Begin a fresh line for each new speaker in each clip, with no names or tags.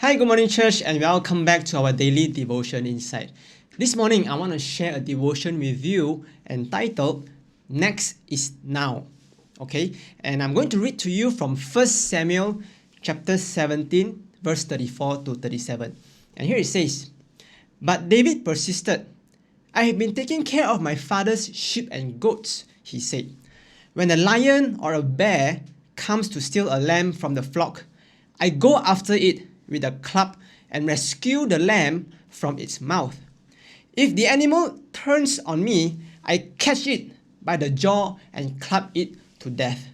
Hi, good morning, church, and welcome back to our daily devotion insight. This morning, I want to share a devotion with you entitled Next is Now. Okay, and I'm going to read to you from 1 Samuel chapter 17, verse 34 to 37. And here it says, "But David persisted. I have been taking care of my father's sheep and goats," he said. "When a lion or a bear comes to steal a lamb from the flock, I go after it with a club and rescue the lamb from its mouth. If the animal turns on me, I catch it by the jaw and club it to death.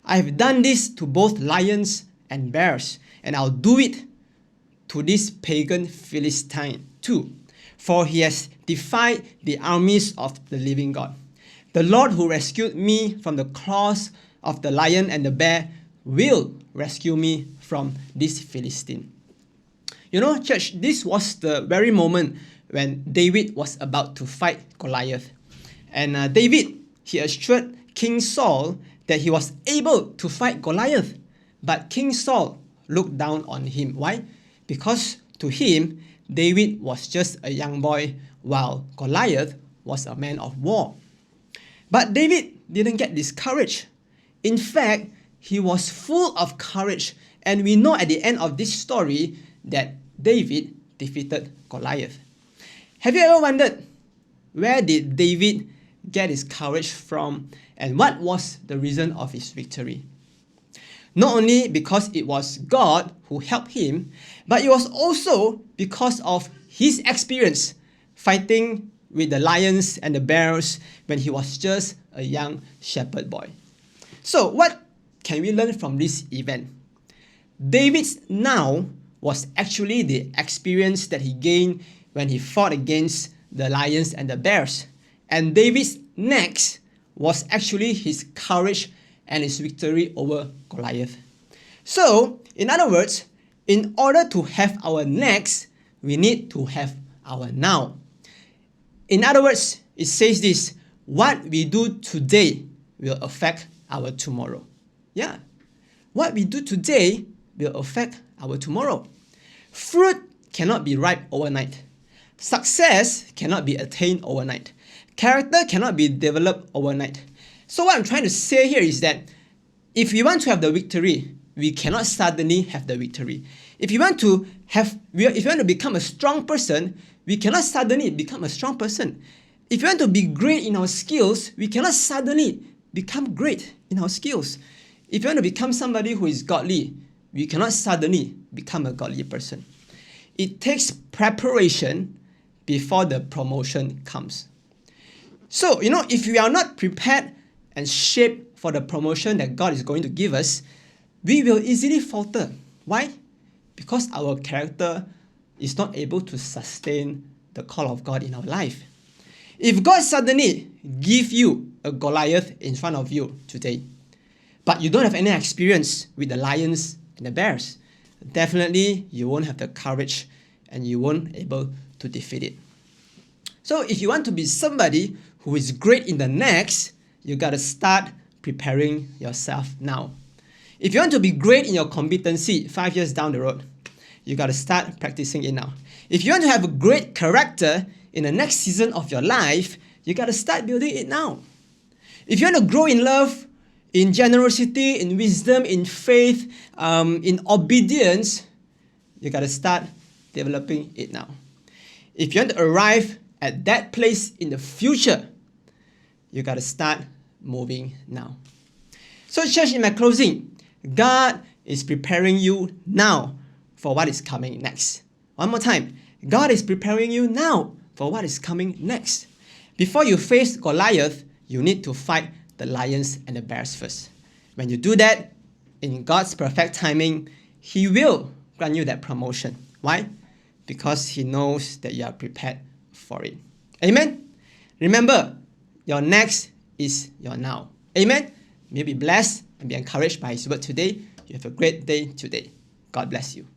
I have done this to both lions and bears, and I'll do it to this pagan Philistine too, for he has defied the armies of the living God. The Lord who rescued me from the claws of the lion and the bear will rescue me from this Philistine." You know, church, this was the very moment when David was about to fight Goliath. And David, he assured King Saul that he was able to fight Goliath. But King Saul looked down on him. Why? Because to him, David was just a young boy, while Goliath was a man of war. But David didn't get discouraged. In fact, he was full of courage. And we know at the end of this story that David defeated Goliath. Have you ever wondered, where did David get his courage from, and what was the reason of his victory? Not only because it was God who helped him, but it was also because of his experience fighting with the lions and the bears when he was just a young shepherd boy. So what can we learn from this event? David's now was actually the experience that he gained when he fought against the lions and the bears. And David's next was actually his courage and his victory over Goliath. So, in other words, in order to have our next, we need to have our now. In other words, it says this: what we do today will affect our tomorrow. Yeah. What we do today will affect our tomorrow. Fruit cannot be ripe overnight. Success cannot be attained overnight. Character cannot be developed overnight. So what I'm trying to say here is that if we want to have the victory, we cannot suddenly have the victory. If you want to become a strong person, we cannot suddenly become a strong person. If you want to be great in our skills, we cannot suddenly become great in our skills. If you want to become somebody who is godly, we cannot suddenly become a godly person. It takes preparation before the promotion comes. So, if we are not prepared and shaped for the promotion that God is going to give us, we will easily falter. Why? Because our character is not able to sustain the call of God in our life. If God suddenly gives you a Goliath in front of you today, but you don't have any experience with the lions and the bears, definitely you won't have the courage and you won't be able to defeat it. So if you want to be somebody who is great in the next, you got to start preparing yourself now. If you want to be great in your competency 5 years down the road, you got to start practicing it now. If you want to have a great character in the next season of your life, you got to start building it now. If you want to grow in love, in generosity, in wisdom, in faith, in obedience, you got to start developing it now. If you want to arrive at that place in the future, you got to start moving now. So church, in my closing, God is preparing you now for what is coming next. One more time, God is preparing you now for what is coming next. Before you face Goliath, you need to fight the lions and the bears first. When you do that, in God's perfect timing, He will grant you that promotion. Why? Because He knows that you are prepared for it. Amen? Remember, your next is your now. Amen? May you be blessed and be encouraged by His word today. You have a great day today. God bless you.